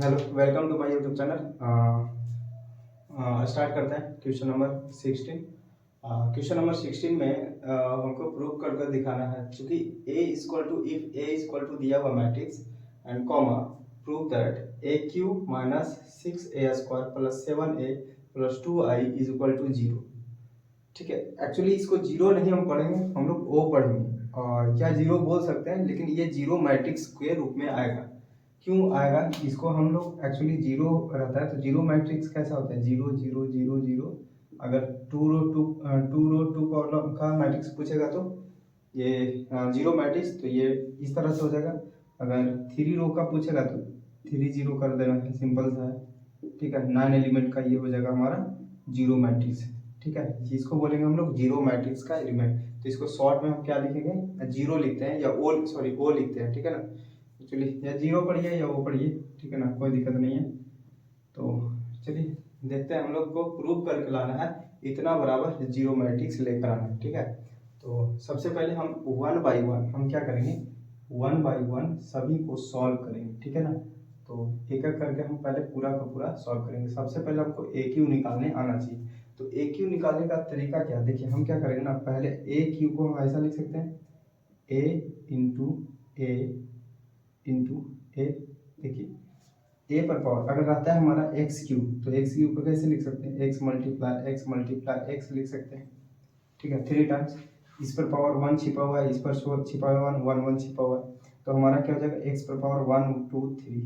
Hello, welcome to my YouTube channel. Start करते हैं question number 16। Question number 16 में हमको प्रूव कर कर दिखाना है, क्योंकि a equal to if a equal to दिया हुआ matrix and comma prove that a cube minus 6a square plus 7a plus 2i is equal to 0। ठीक है, एक्चुअली इसको जीरो नहीं हम पढ़ेंगे, हम लोग ओ पढ़ेंगे और या जीरो बोल सकते हैं, लेकिन ये जीरो मैट्रिक्स के रूप में आएगा। क्यों आएगा? इसको हम लोग एक्चुअली जीरो रहता है तो जीरो मैट्रिक्स कैसा होता है, जीरो जीरो जीरो जीरो। अगर टू रो टू कॉलम का मैट्रिक्स पूछेगा तो ये जीरो मैट्रिक्स, तो ये इस तरह से हो जाएगा। अगर थ्री रो का पूछेगा तो थ्री जीरो कर देना है, सिंपल सा है। ठीक है, 9 एलिमेंट का ये हो जाएगा हमारा जीरो मैट्रिक्स। ठीक है, इसको बोलेंगे हम लोग जीरो मैट्रिक्स का एलिमेंट। तो इसको शॉर्ट में हम क्या लिखेंगे, जीरो लिखते हैं या ओ सॉरी ओ लिखते हैं। ठीक है ना, चलिए या जीरो पढ़िए या ओ पढ़िए, ठीक है ना, कोई दिक्कत नहीं है। तो चलिए देखते हैं, हम लोग को प्रूव करके लाना है इतना बराबर जीरो मैट्रिक्स लेकर आना है। ठीक है, तो सबसे पहले हम वन बाई वन हम क्या करेंगे, वन बाई वन सभी को सॉल्व करेंगे। ठीक है ना, तो एक एक करके हम पहले पूरा का पूरा सॉल्व करेंगे। सबसे पहले हमको ए क्यू निकालने आना चाहिए। तो ए क्यू निकालने का तरीका क्या, देखिए हम क्या करेंगे ना, पहले ए क्यू को हम ऐसा लिख सकते हैं, ए इंटू ए इंटू ए। देखिए ए पर पावर अगर रहता है हमारा एक्स क्यूब, तो एक्स क्यूब को कैसे लिख सकते हैं, एक्स मल्टीप्लाई एक्स लिख सकते हैं। ठीक है, थ्री टाइम्स। इस पर पावर वन छिपा हुआ है, इस पर छिपा हुआ है वन वन छिपा हुआ है, तो हमारा क्या हो जाएगा, एक्स पर power one two three,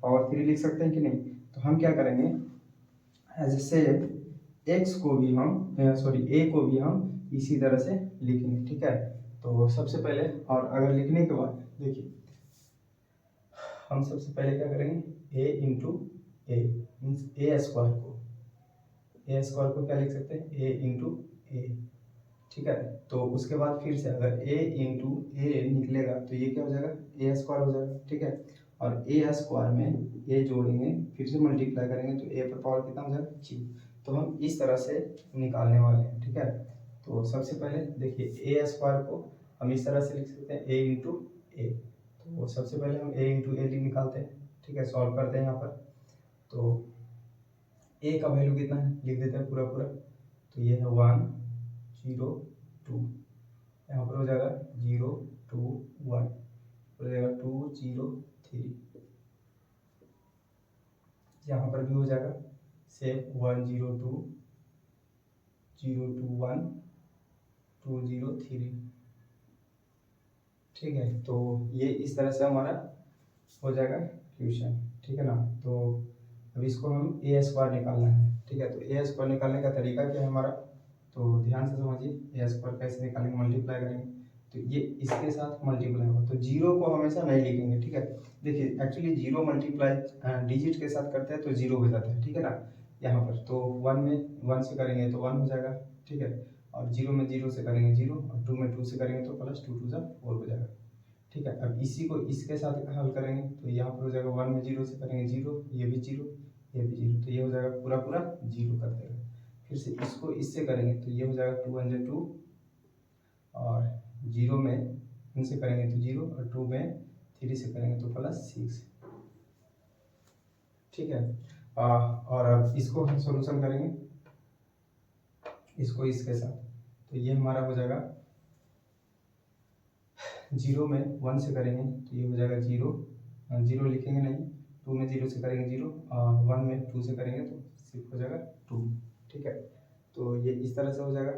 power three लिख सकते हैं कि नहीं। तो हम क्या करेंगे, एज ए सेम एक्स को भी हम सॉरी ए को भी हम इसी तरह से लिखेंगे। ठीक है, तो सबसे पहले और अगर लिखने के बाद देखिए हम सबसे पहले क्या करेंगे, ए इंटू ए मीन्स ए स्क्वायर को क्या लिख सकते हैं, ए इंटू ए। ठीक है, तो उसके बाद फिर से अगर a इंटू ए निकलेगा तो ये क्या हो जाएगा, ए स्क्वायर हो जाएगा। ठीक है, और ए स्क्वायर में ए जोड़ेंगे फिर से मल्टीप्लाई करेंगे तो ए पर पावर कितना हो जाएगा, क्यूब। तो हम इस तरह से निकालने वाले हैं। ठीक है, तो सबसे पहले देखिए ए स्क्वायर को हम इस तरह से लिख सकते हैं, ए इंटू ए। तो सबसे पहले हम ए इंटू ए निकालते हैं। ठीक है, सॉल्व करते हैं यहाँ पर। तो ए का वैल्यू कितना है लिख देते हैं पूरा पूरा, तो ये है 1 0 2, यहाँ पर हो जाएगा 0 2 1, हो जाएगा 2 0 3, यहाँ पर भी हो जाएगा सेम 1 0 2 0 2 1 2 0 3। ठीक है, तो ये इस तरह से हमारा हो जाएगा क्वेश्चन। ठीक है ना, तो अब इसको हम ए स्क्वायर निकालना है। ठीक है, तो ए स्क्वायर निकालने का तरीका क्या है हमारा, तो ध्यान से समझिए। ए स्क्वायर कैसे निकालेंगे, मल्टीप्लाई करेंगे तो ये इसके साथ मल्टीप्लाई होगा, तो जीरो को हमेशा नहीं लिखेंगे। ठीक है, देखिए एक्चुअली जीरो मल्टीप्लाई डिजिट के साथ करते हैं तो जीरो हो जाता है। ठीक है ना, यहाँ पर तो वन में वन से करेंगे तो वन हो जाएगा। ठीक है, और जीरो में जीरो से करेंगे जीरो, और टू में टू से करेंगे तो प्लस टू टू जा फोर हो जाएगा। ठीक है, अब इसी को इसके साथ हल करेंगे तो यहाँ पर हो जाएगा वन में जीरो से करेंगे जीरो, ये भी जीरो ये भी जीरो, तो ये हो जाएगा पूरा पूरा जीरो कर देगा। फिर से इसको इससे करेंगे तो ये हो जाएगा टू वन जा टू, और जीरो में इनसे करेंगे तो जीरो, और टू में थ्री से करेंगे तो प्लस सिक्स। ठीक है, और अब इसको हम सोल्यूशन करेंगे इसको इसके साथ, तो ये हमारा हो जाएगा जीरो में वन से करेंगे तो ये हो जाएगा जीरो, जीरो लिखेंगे नहीं, टू में जीरो से करेंगे जीरो, और वन में टू से करेंगे तो सिर्फ हो जाएगा टू। ठीक है, तो ये इस तरह से हो जाएगा,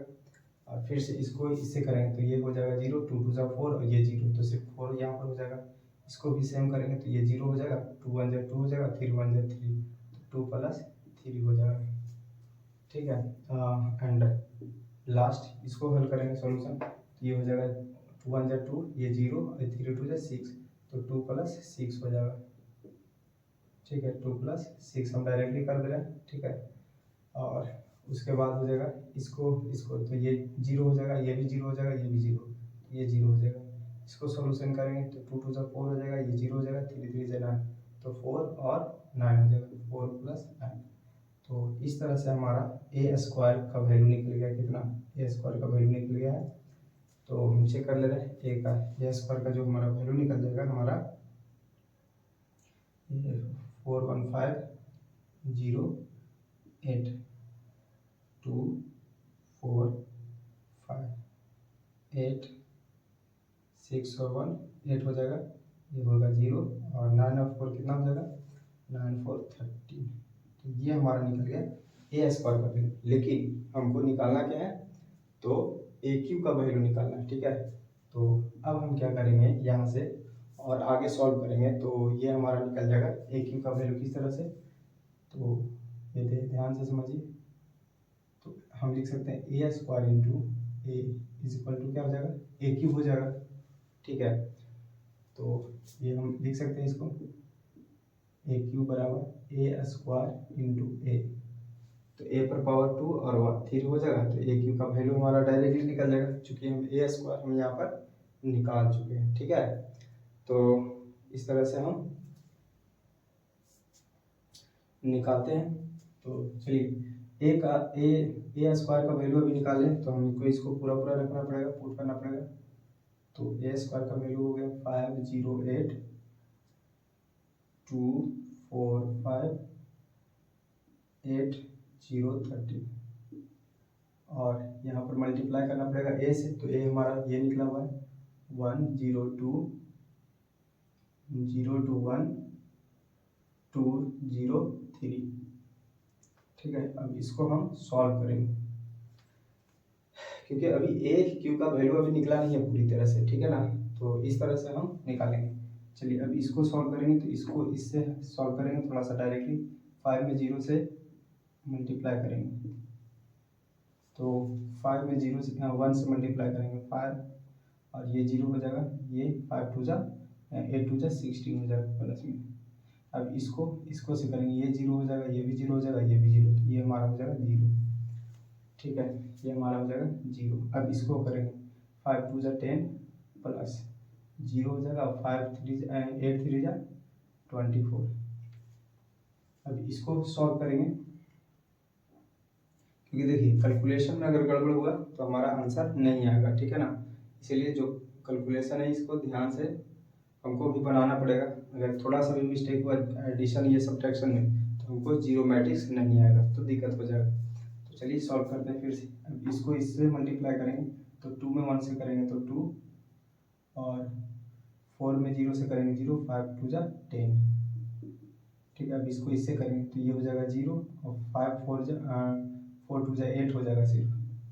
और फिर से इसको इससे करेंगे तो ये हो जाएगा जीरो, टू टू जा फोर, और ये जीरो तो सिर्फ फोर यहाँ पर हो जाएगा। इसको भी सेम करेंगे तो ये जीरो हो जाएगा, टू वन जा टू हो जाएगा, थ्री वन जा थ्री, तो टू प्लस थ्री हो जाएगा। ठीक है, एंड लास्ट इसको हल करेंगे सॉल्यूशन, तो ये हो जाएगा टू वन जा टू, ये जीरो, थ्री टू जा सिक्स, तो टू प्लस सिक्स हो जाएगा। ठीक है, टू प्लस सिक्स हम डायरेक्टली कर दे रहे हैं। ठीक है, और उसके बाद हो जाएगा इसको इसको, तो ये जीरो हो जाएगा, ये भी जीरो हो जाएगा, ये भी जीरो, ये जीरो हो जाएगा। इसको सॉल्यूशन करेंगे तो टू टू जा फोर हो जाएगा, ये जीरो हो जाएगा, थ्री थ्री जा नाइन, तो फोर और नाइन हो जाएगा, फोर प्लस नाइन। तो इस तरह से हमारा ए स्क्वायर का वैल्यू निकल गया, कितना, ए स्क्वायर का वैल्यू निकल गया है। तो हम चेक कर ले रहे हैं ए स्क्वायर का जो हमारा वैल्यू निकल जाएगा हमारा 41508 245 6 और 1 8 हो जाएगा, ये होगा 0 और 9 और 4 कितना हो जाएगा 9 4 13। तो ये हमारा निकल गया ए स्क्वायर का वैल्यू। लेकिन हमको निकालना क्या है, तो ए क्यू का वैल्यू निकालना है, ठीक है। तो अब हम क्या करेंगे यहाँ से और आगे सॉल्व करेंगे, तो ये हमारा निकल जाएगा ए क्यू का वैल्यू किस तरह से, तो ये ध्यान से समझिए। तो हम लिख सकते हैं A square into A is equal to क्या हो जाएगा ए क्यू हो जाएगा, ठीक है। तो ये हम लिख सकते हैं इसको ए क्यू बराबर ए स्क्वायर इंटू ए, तो ए पर पावर 2 और 1 3 हो जाएगा, तो ए क्यू का वैल्यू हमारा डायरेक्टली निकल जाएगा, क्योंकि हम ए स्क्वायर हम यहाँ पर निकाल चुके हैं, ठीक है। तो इस तरह से हम निकालते हैं। तो चलिए ए स्क्वायर का वैल्यू अभी निकाल लें, तो हमको इसको पूरा पूरा रखना पड़ेगा, पुट करना पड़ेगा। तो ए स्क्वायर का वैल्यू हो गया 508 245 8030 और यहाँ पर मल्टीप्लाई करना पड़ेगा ए से, तो ए हमारा ये निकला हुआ है 102.021.203, ठीक है। अब इसको हम सॉल्व करेंगे, क्योंकि अभी ए क्यू का वैल्यू अभी निकला नहीं है पूरी तरह से, ठीक है ना। तो इस तरह से हम निकालेंगे। चलिए अब इसको सॉल्व करेंगे, तो इसको इससे सॉल्व करेंगे थोड़ा सा डायरेक्टली, 5 में 0 से मल्टीप्लाई करेंगे, तो 5 में 0 से 1 से मल्टीप्लाई करेंगे 5 और ये 0 हो जाएगा, ये 5 2 जा 8 2 जा 16 हो जाएगा प्लस में। अब इसको से करेंगे, ये 0 हो जाएगा, ये भी 0 हो जाएगा, ये भी 0, तो ये हमारा हो जाएगा 0, ठीक है। ये हमारा हो जाएगा 0। अब इसको करेंगे 5 2 जा 10 प्लस 0 हो जाएगा, 8 3 जा 24। अब इसको सॉल्व करेंगे, क्योंकि देखिए कैलकुलेशन में अगर गड़बड़ हुआ तो हमारा आंसर नहीं आएगा, ठीक है ना। इसीलिए जो कैलकुलेशन है इसको ध्यान से हमको भी बनाना पड़ेगा। अगर थोड़ा सा भी मिस्टेक हुआ एडिशन या सब्ट्रैक्शन में, तो हमको जीरोमेटिक्स नहीं आएगा, तो दिक्कत हो जाएगा। तो चलिए सॉल्व करते हैं फिर से। अब इसको इससे मल्टीप्लाई करेंगे, तो 2 में 1 से करेंगे तो 2 और 4 में 0 से करेंगे 0, 5 2 जा 10, ठीक है। अब इसको इससे करेंगे तो ये हो जाएगा 0 और 5 4 2 जा 8 हो जाएगा, सिर्फ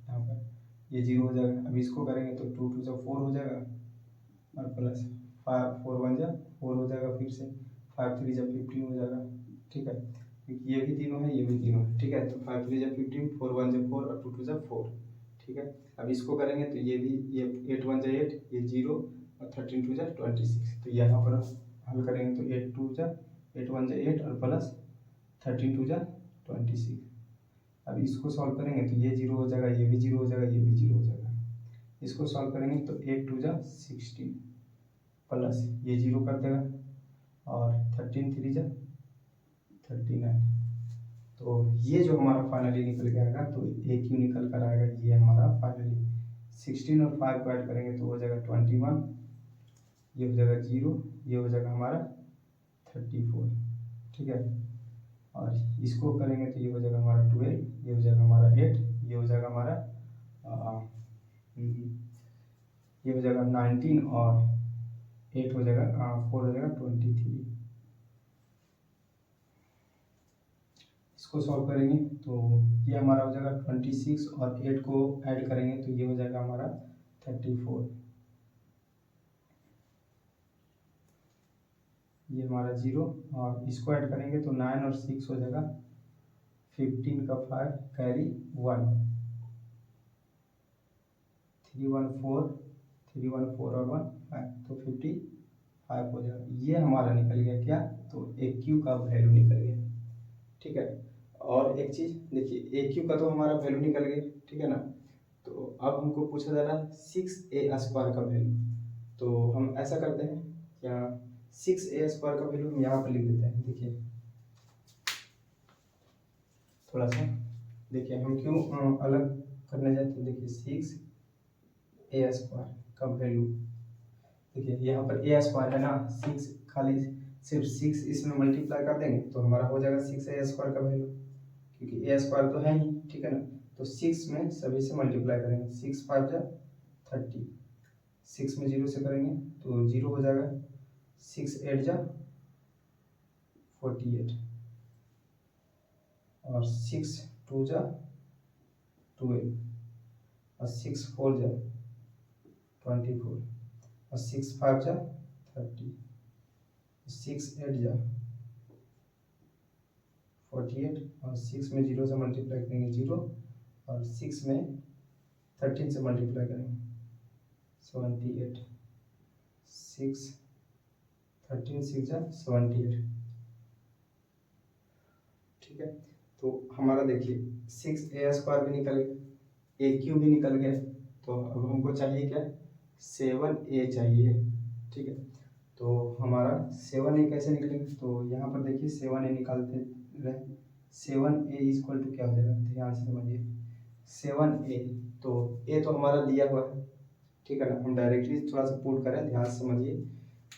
यहाँ पर ये 0 हो जाएगा। अब इसको करेंगे तो 2 2 जा 4 हो जाएगा और प्लस 5 4 1 जा 4 हो जाएगा, फिर से 5 3 जा 15 हो जाएगा, ठीक है। क्योंकि ये भी तीनों है, ये भी तीनों है, ठीक है। तो 5 3 जा 15, 4 1 जा 4 और 2 2 जा 4, ठीक है। अब इसको करेंगे तो ये भी, ये 8 1 जा 8, ये 0 और 13 2 जा 26, तो यहाँ पर हल करेंगे तो 8 1 जा 8 और प्लस 13 2 जा 26। अब इसको सॉल्व करेंगे तो ये 0 हो जाएगा, ये भी 0 हो जाएगा, ये भी 0 हो जाएगा। इसको सॉल्व करेंगे तो 8 2 जा 16 प्लस ये 0 कर देगा और 13 3 जा 39। तो ये जो हमारा फाइनली निकल के आएगा, तो ए क्यू निकल कर आएगा, ये हमारा फाइनली 16 और 5 को ऐड करेंगे तो हो जाएगा 21, ये हो जाएगा 0, ये हो जाएगा हमारा 34, ठीक है। और इसको करेंगे तो ये हो जाएगा हमारा 12, ये हो जाएगा हमारा 8, ये हो जाएगा हमारा ये हो जाएगा 19 और 8 हो जाएगा 4 हो जाएगा 23। इसको सॉल्व करेंगे तो ये हमारा हो जाएगा 26 और 8 को ऐड करेंगे तो ये हो जाएगा हमारा 34, ये हमारा 0 और इसको ऐड करेंगे तो 9 और 6 हो जाएगा 15 का 5 कैरी 1, 3 1 4 और 1 5, तो 55 हो जाएगा। ये हमारा निकल गया क्या, तो ए क्यू का वैल्यू निकल गया, ठीक है। और एक चीज़ देखिए, ए क्यू का तो हमारा वैल्यू निकल गया, ठीक है ना। तो अब हमको पूछा जा रहा है 6a स्क्वायर का वैल्यू। तो हम ऐसा करते हैं, क्या 6a स्क्वायर का वैल्यू हम यहाँ पर लिख देते हैं। देखिए थोड़ा सा देखिए हम क्यों अलग करने जाते हैं। देखिए 6a स्क्वायर का वैल्यू, देखिए यहाँ पर a स्क्वायर है ना, 6 खाली सिर्फ 6 इसमें मल्टीप्लाई कर देंगे तो हमारा हो जाएगा 6a² का वैल्यू, क्योंकि a² तो है ही, ठीक है ना। तो 6 में सभी से मल्टीप्लाई करेंगे, 6 5 जा 30, 6 में 0 से करेंगे तो 0 हो जाएगा, 6 8 जा 48 और 6 2 जा 12 और 6 4 जा 24 और 6 5 जा 30, 6 8 जा 48 और 6 में 0 से मल्टीप्लाई करेंगे 0 और 6 में 13 से मल्टीप्लाई करेंगे 78, 6 13 6 जा 78, ठीक है। तो हमारा देखिए 6a² भी निकल गया, a³ भी निकल गया, तो अब हमको चाहिए क्या, 7a चाहिए, ठीक है। तो हमारा 7a कैसे निकलेगा, तो यहाँ पर देखिए 7a निकालते रहे, 7a क्या हो जाएगा, ध्यान से समझिए, 7a तो a तो हमारा दिया हुआ है, ठीक है ना, हम डायरेक्टली थोड़ा सा पुट करें, ध्यान से समझिए।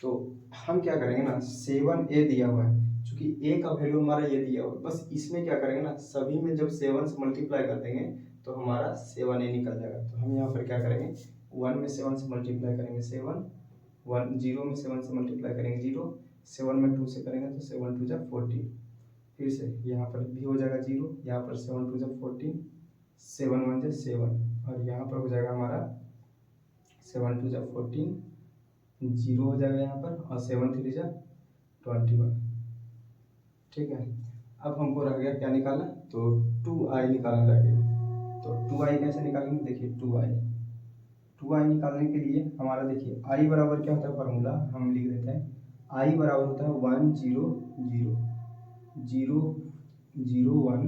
तो हम क्या करेंगे ना, 7a दिया हुआ है, क्योंकि a का वैल्यू हमारा ये दिया हुआ है, बस इसमें क्या करेंगे ना, सभी में जब 7 से मल्टीप्लाई कर देंगे तो हमारा 7a निकल जाएगा। तो हम यहाँ पर क्या करेंगे, 1 में 7 से मल्टीप्लाई करेंगे 7, 1 0 में 7 से मल्टीप्लाई करेंगे 0, 7 में 2 से करेंगे तो 7 2 जा 14, फिर से यहाँ पर भी हो जाएगा 0, यहाँ पर 7 2 जा 14, 7 1 जा 7 और यहाँ पर हो जाएगा हमारा 7 2 जा 14, 0 हो जाएगा यहाँ पर और 7 3 जा 21, ठीक है। अब हमको रह गया क्या निकालना, तो 2i निकालना रह गया। तो 2i कैसे निकालेंगे, देखिए 2i निकालने के लिए हमारा देखिए i बराबर क्या होता है, फार्मूला हम लिख देते हैं, i बराबर होता है 1 0 0 0 0 1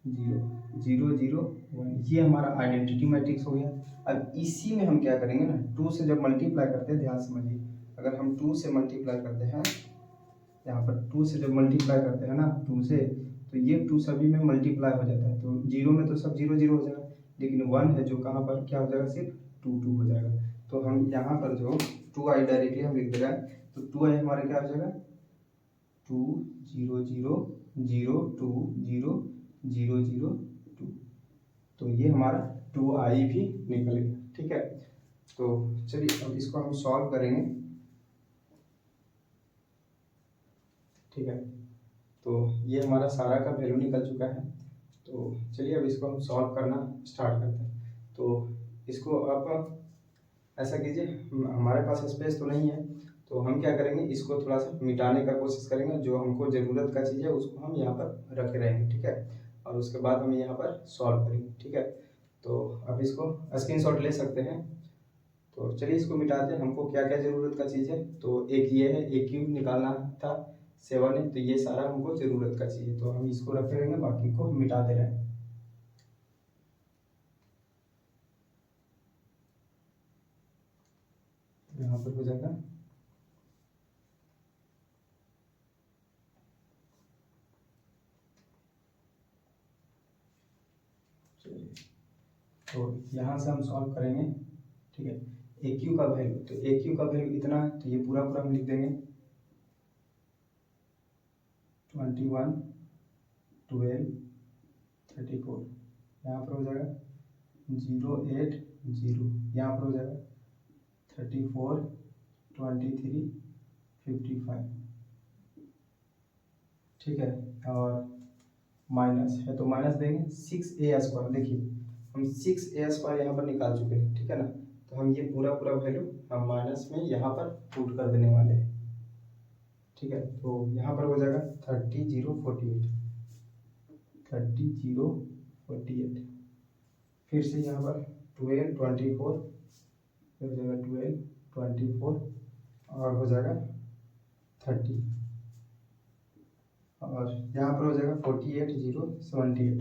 0 0 0 1, ये हमारा आइडेंटिटी मैट्रिक्स हो गया। अब इसी में हम क्या करेंगे ना, 2 से जब मल्टीप्लाई करते हैं, ध्यान समझिए, अगर हम 2 से मल्टीप्लाई करते हैं, यहाँ पर 2 से जब मल्टीप्लाई करते हैं ना 2 से, तो ये 2 सभी में मल्टीप्लाई हो जाता है, तो 0 में तो सब 0 0 हो जाएगा, लेकिन 1 है जो कहाँ पर क्या हो जाएगा, सिर्फ 2 2 हो जाएगा। तो हम यहाँ पर जो 2i डायरेक्टली हम लिख दे रहे हैं, तो 2i हमारा क्या हो जाएगा, 2 0 0 0 2 0 0 0 2, तो ये हमारा 2i भी निकल गया, ठीक है। तो चलिए अब इसको हम सॉल्व करेंगे, ठीक है। तो ये हमारा सारा का वैल्यू निकल चुका है। तो चलिए अब इसको हम सॉल्व करना स्टार्ट करते हैं। तो इसको आप ऐसा कीजिए, हमारे पास स्पेस तो नहीं है, तो हम क्या करेंगे, इसको थोड़ा सा मिटाने का कोशिश करेंगे, जो हमको ज़रूरत का चीज़ है उसको हम यहाँ पर रखे रहेंगे, ठीक है, और उसके बाद हम यहाँ पर सॉल्व करेंगे, ठीक है। तो अब इसको स्क्रीनशॉट ले सकते हैं। तो चलिए इसको मिटाते हैं, हमको क्या क्या ज़रूरत का चीज़ है, तो एक ये है, a³ निकालना था, 7 है, तो ये सारा हमको ज़रूरत का चाहिए, तो हम इसको रखे रहेंगे, बाकी को मिटा दे रहे हैं। यहाँ पर हो जाएगा, तो यहाँ से हम सॉल्व करेंगे, ठीक है। a³ का वैल्यू, तो a³ का वैल्यू इतना है, तो ये पूरा पूरा हम लिख देंगे 21 12 34, यहाँ पर हो जाएगा 0 8 0, यहाँ पर हो जाएगा 34 23 55, ठीक है, और माइनस है तो माइनस देंगे 6a², देखिए हम 6a² यहाँ पर निकाल चुके हैं, ठीक है ना। तो हम ये पूरा पूरा वैल्यू हम माइनस में यहाँ पर पुट कर देने वाले हैं, ठीक है। तो यहाँ पर हो जाएगा 30 0 48, 30 0 48, फिर से यहाँ पर 12 24, फिर हो जाएगा 12 24 और हो जाएगा 30, और यहाँ पर हो जाएगा 48 0 78,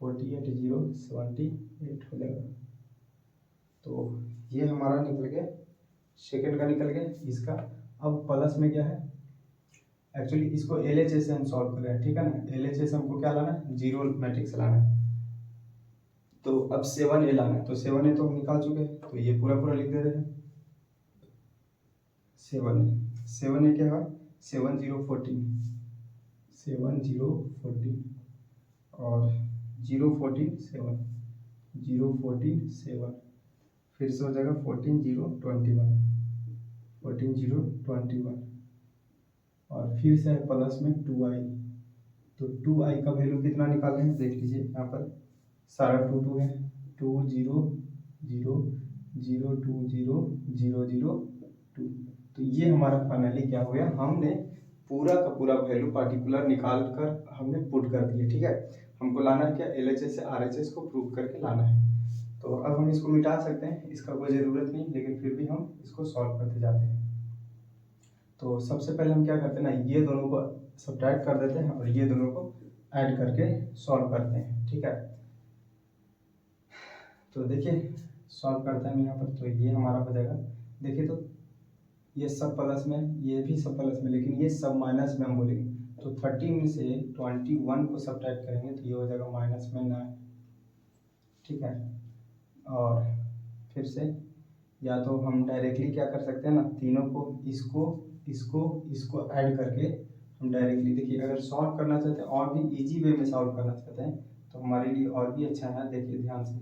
48 0 78 हो जाएगा। तो ये हमारा निकल गया, सेकंड का निकल गया इसका। अब प्लस में क्या है, एक्चुअली इसको LHS से हम सॉल्व कर रहे हैं, ठीक है ना। LHS हमको क्या लाना है, जीरो मैट्रिक्स लाना है, तो अब 7a लाना है, तो 7a तो हम निकाल चुके हैं, तो ये पूरा पूरा लिख दे रहे हैं, 7 है, 7 है क्या है 7014, 7014 और 014 7, 014 7, फिर से हो जाएगा 14021, 14021 और फिर से है प्लस में 2i, तो 2i का वैल्यू कितना निकालें हैं देख लीजिए यहाँ पर सारा 2 है, 2 0 0 0 2 0 0 0 2, तो ये हमारा फाइनली क्या हो गया, हमने पूरा का पूरा वैल्यू पार्टिकुलर निकाल कर हमने पुट कर दिया। ठीक है, हमको लाना है क्या LHS से RHS को प्रूव करके लाना है। तो अब हम इसको मिटा सकते हैं, इसका कोई ज़रूरत नहीं, लेकिन फिर भी हम इसको सॉल्व करते जाते हैं। तो सबसे पहले हम क्या करते हैं ना, ये दोनों को सब्ट्रैक्ट कर देते हैं और ये दोनों को ऐड करके सॉल्व करते हैं। ठीक है, तो देखिए सॉल्व करते हैं यहाँ पर, तो ये हमारा हो जाएगा, देखिए तो ये सब प्लस में, ये भी सब प्लस में, लेकिन ये सब माइनस में हम बोलेंगे। तो 30 में से 21 को सब्ट्रैक्ट करेंगे तो ये हो जाएगा माइनस में 9। ठीक है, और फिर से या तो हम डायरेक्टली क्या कर सकते हैं ना, तीनों को इसको ऐड करके हम डायरेक्टली, देखिए अगर सॉल्व करना चाहते हैं और भी इजी वे में सॉल्व करना चाहते हैं तो हमारे लिए और भी अच्छा है। देखिए ध्यान से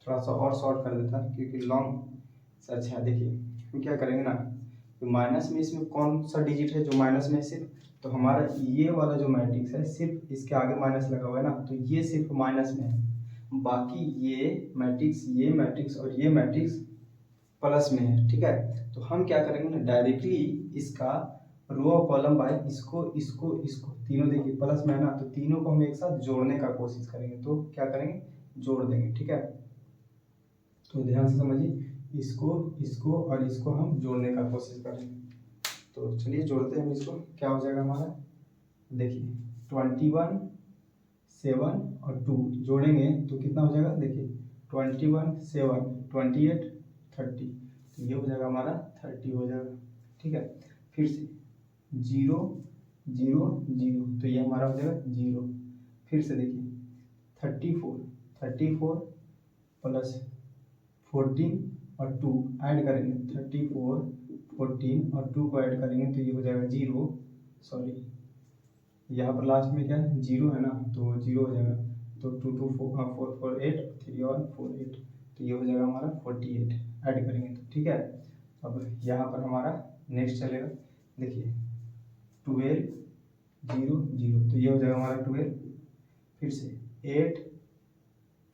थोड़ा सा और शॉर्ट कर देता है क्योंकि लॉन्ग से अच्छा है। देखिए हम क्या करेंगे ना, तो माइनस में इसमें कौन सा डिजिट है जो माइनस में है सिर्फ, तो हमारा ये वाला जो मैट्रिक्स है सिर्फ इसके आगे माइनस लगा हुआ है ना, तो ये सिर्फ माइनस में है, बाकी ये मैट्रिक्स और ये मैट्रिक्स प्लस में है। ठीक है, तो हम क्या करेंगे ना, डायरेक्टली इसका रो और कॉलम बाय इसको तीनों, देखिए प्लस में है ना, तो तीनों को हम एक साथ जोड़ने का कोशिश करेंगे। तो क्या करेंगे, जोड़ देंगे। ठीक है, तो ध्यान से समझिए, इसको और इसको हम जोड़ने का कोशिश करेंगे। तो चलिए जोड़ते हैं हम इसको, क्या हो जाएगा हमारा, देखिए 21 7 और 2 जोड़ेंगे तो कितना हो जाएगा, देखिए 21 7 28 30, तो ये हो जाएगा हमारा 30 हो जाएगा। ठीक है, फिर से 0 0 0, तो ये हमारा हो जाएगा 0। फिर से देखिए 34 प्लस 14 और 2 ऐड करेंगे, 34 14 और 2 को ऐड करेंगे तो ये हो जाएगा 0, सॉरी यहाँ पर लास्ट में क्या है 0 है ना, तो 0 हो जाएगा, तो 2 2 4 4 8 3 और 4 8, तो ये हो जाएगा हमारा 48 ऐड करेंगे तो। ठीक है, अब यहाँ पर हमारा नेक्स्ट चलेगा, देखिए 12 0 0, तो ये हो जाएगा हमारा 12। फिर से 8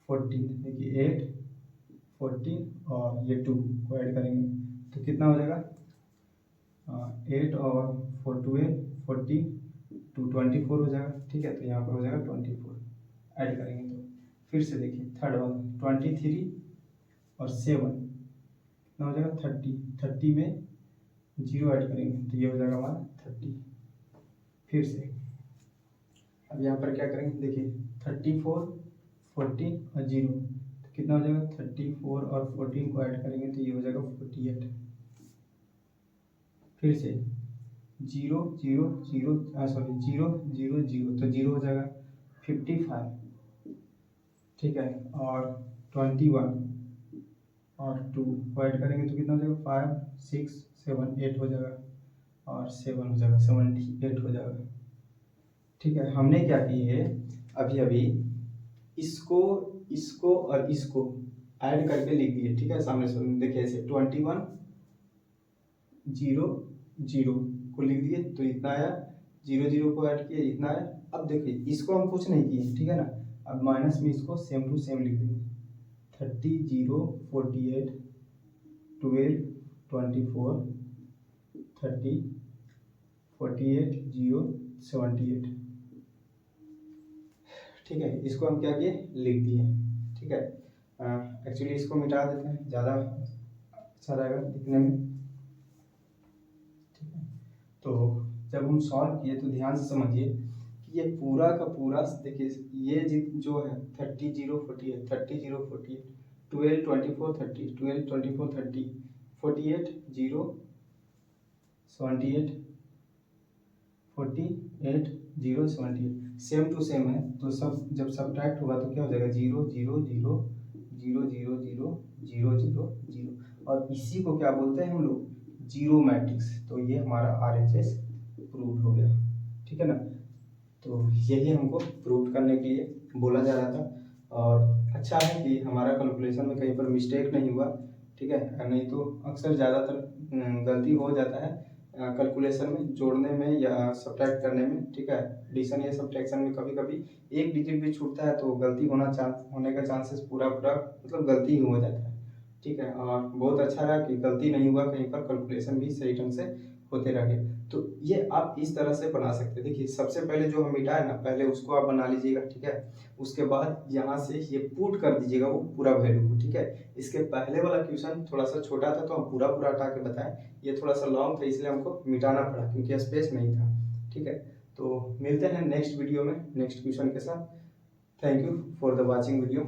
14, देखिए 8 14 और ये 2 को ऐड करेंगे तो कितना हो जाएगा, 8 और 4 12 14 2 24 हो जाएगा। ठीक है, तो यहाँ पर हो जाएगा 24 ऐड करेंगे तो। फिर से देखिए थर्ड वाला 23 और 7 कितना हो जाएगा 30 में 0 ऐड करेंगे तो ये हो जाएगा हमारा 30। फिर से अब यहाँ पर क्या करेंगे, देखिए 34 14 और 0, तो कितना हो जाएगा 34 और 14 को ऐड करेंगे तो ये हो जाएगा 48। फिर से 0 0 0 सॉरी 0 0 0, तो 0 हो जाएगा 55। ठीक है, और 21 और 2 को ऐड करेंगे तो कितना हो जाएगा 5 6 7 8 हो जाएगा और 7 हो जाएगा 78 हो जाएगा। ठीक है, हमने क्या की है अभी इसको और इसको ऐड करके लिख दिए। ठीक है, सामने से देखिए ऐसे 21 0 0 को लिख दिए तो इतना आया, 0 0 को ऐड किए इतना आया। अब देखिए इसको हम कुछ नहीं किए, ठीक है ना, अब माइनस में इसको सेम टू सेम लिख देंगे, 30 0 48 12 24 30 48 0 78। ठीक है, इसको हम क्या किए लिख दिए। ठीक है, एक्चुअली इसको मिटा देते हैं, ज़्यादा अच्छा रहेगा दिखने में। ठीक है, तो जब हम सॉल्व किए तो ध्यान से समझिए कि ये पूरा का पूरा, देखिए ये जो है 30 0 48 30 0 48 12 24 30 12 24 30 48 0 78 48 0 78 सेम टू सेम है। तो सब जब सब्ट्रैक्ट होगा तो क्या हो जाएगा 0 0 0 0 0 0 0 0 0, और इसी को क्या बोलते हैं हम लोग जीरो मैट्रिक्स, तो ये हमारा RHS प्रूव हो गया, ठीक है ना। तो यही हमको प्रूव करने के लिए बोला जा रहा था, और अच्छा है कि हमारा कैलकुलेशन में कहीं पर मिस्टेक नहीं हुआ, ठीक है। नहीं तो अक्सर ज़्यादातर गलती हो जाता है कैलकुलेशन में, जोड़ने में या सब्ट्रैक्ट करने में, ठीक है। एडिशन या सब्ट्रैक्शन में कभी कभी एक डिजिट भी छूटता है तो गलती होने का चांसेस पूरा मतलब गलती ही हो जाता है, ठीक है। और बहुत अच्छा रहा कि गलती नहीं हुआ कहीं पर, कैलकुलेशन भी सही ढंग से होते रहे। तो ये आप इस तरह से बना सकते हैं। देखिए सबसे पहले जो हम मिटाए ना, पहले उसको आप बना लीजिएगा, ठीक है। उसके बाद यहाँ से ये पुट कर दीजिएगा वो पूरा वैल्यू को, ठीक है। इसके पहले वाला क्वेश्चन थोड़ा सा छोटा था तो हम पूरा पूरा हटा के बताएं, ये थोड़ा सा लॉन्ग था इसलिए हमको मिटाना पड़ा क्योंकि स्पेस नहीं था, ठीक है। तो मिलते हैं नेक्स्ट वीडियो में नेक्स्ट क्वेश्चन के साथ। Thank you for the watching video.